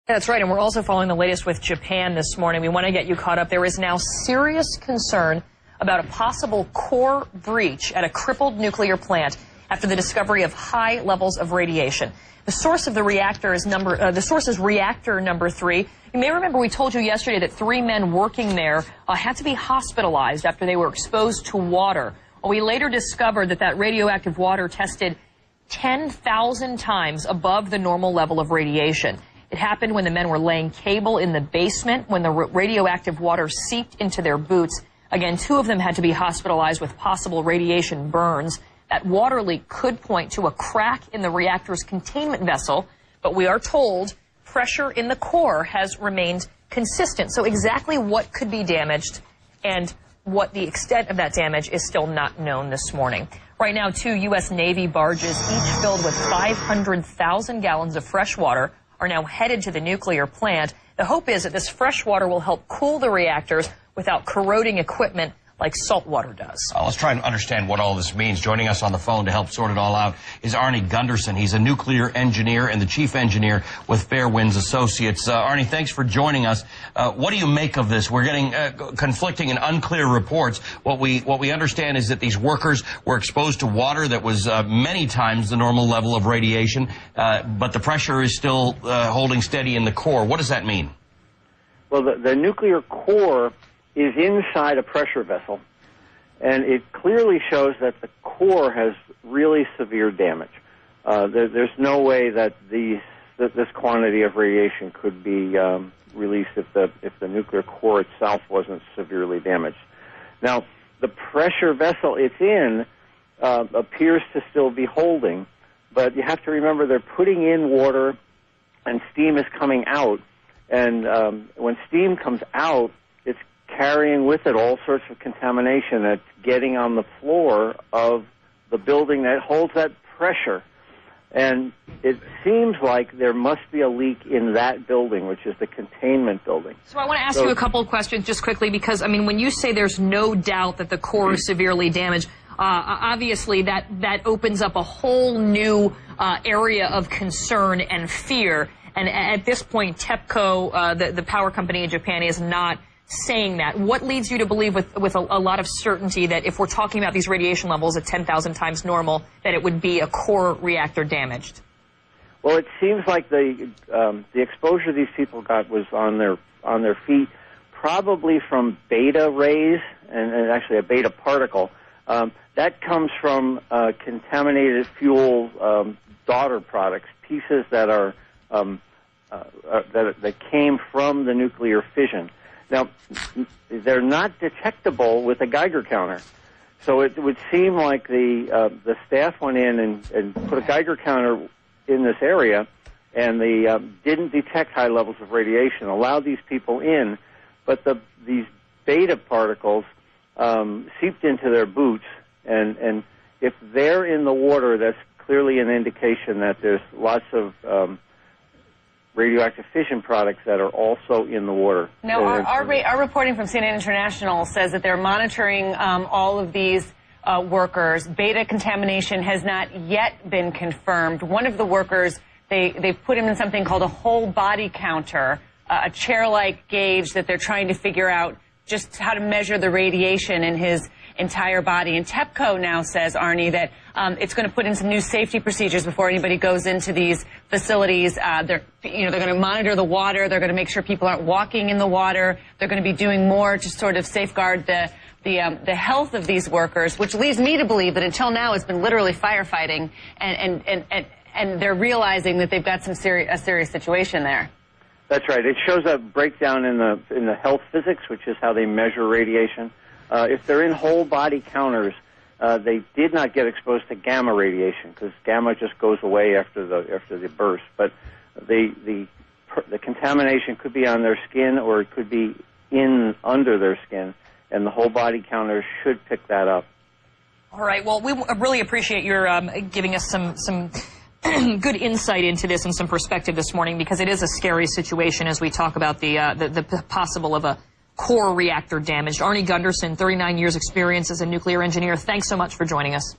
That's right, and we're also following the latest with Japan this morning. We want to get you caught up. There is now serious concern about a possible core breach at a crippled nuclear plant after the discovery of high levels of radiation. The source of the reactor is reactor number 3. You may remember we told you yesterday that 3 men working there had to be hospitalized after they were exposed to water. Well, we later discovered that radioactive water tested 10,000 times above the normal level of radiation. It happened when the men were laying cable in the basement when the radioactive water seeped into their boots. Again, 2 of them had to be hospitalized with possible radiation burns. That water leak could point to a crack in the reactor's containment vessel, but we are told pressure in the core has remained consistent. So exactly what could be damaged and what the extent of that damage is still not known this morning. Right now, 2 U.S. Navy barges, each filled with 500,000 gallons of fresh water, are now headed to the nuclear plant. The hope is that this fresh water will help cool the reactors without corroding equipment like salt water does. Let's try and understand what all this means. Joining us on the phone to help sort it all out is Arnie Gunderson. He's a nuclear engineer and the chief engineer with Fairwinds Associates. Arnie, thanks for joining us. What do you make of this? We're getting conflicting and unclear reports. What we understand is that these workers were exposed to water that was many times the normal level of radiation, but the pressure is still holding steady in the core. What does that mean? Well, the nuclear core is inside a pressure vessel, and it clearly shows that the core has really severe damage. There's no way that this quantity of radiation could be released if the nuclear core itself wasn't severely damaged. Now, the pressure vessel it's in appears to still be holding, but you have to remember they're putting in water and steam is coming out, and when steam comes out, it's carrying with it all sorts of contamination that's getting on the floor of the building that holds that pressure. And it seems like there must be a leak in that building, which is the containment building. So I want to ask you a couple of questions just quickly, because, I mean, when you say there's no doubt that the core is severely damaged, obviously that opens up a whole new area of concern and fear. And at this point, TEPCO, the power company in Japan, is not saying that. What leads you to believe with a lot of certainty that if we're talking about these radiation levels at 10,000 times normal, that it would be a core reactor damaged? Well, it seems like the exposure these people got was on their feet, probably from beta rays and actually a beta particle. That comes from contaminated fuel daughter products, pieces that are that came from the nuclear fission. Now, they're not detectable with a Geiger counter, so it would seem like the staff went in and put a Geiger counter in this area, and they didn't detect high levels of radiation, allowed these people in, but these beta particles seeped into their boots, and if they're in the water, that's clearly an indication that there's lots of radioactive fission products that are also in the water. Now, our reporting from CNN International says that they're monitoring all of these workers. Beta contamination has not yet been confirmed. One of the workers, they've put him in something called a whole body counter, a chair-like gauge that they're trying to figure out just how to measure the radiation in his entire body. And TEPCO now says, Arnie, that it's going to put in some new safety procedures before anybody goes into these facilities. They're going to monitor the water. They're going to make sure people aren't walking in the water. They're going to be doing more to sort of safeguard the health of these workers, which leads me to believe that until now it's been literally firefighting, and they're realizing that they've got a serious situation there. That's right. It shows a breakdown in the health physics, which is how they measure radiation. If they're in whole body counters, they did not get exposed to gamma radiation, because gamma just goes away after the burst. But the contamination could be on their skin, or it could be under their skin, and the whole body counters should pick that up. All right. Well, we really appreciate your giving us some good insight into this and some perspective this morning, because it is a scary situation as we talk about the possible of a core reactor damage. Arnie Gunderson, 39 years experience as a nuclear engineer. Thanks so much for joining us.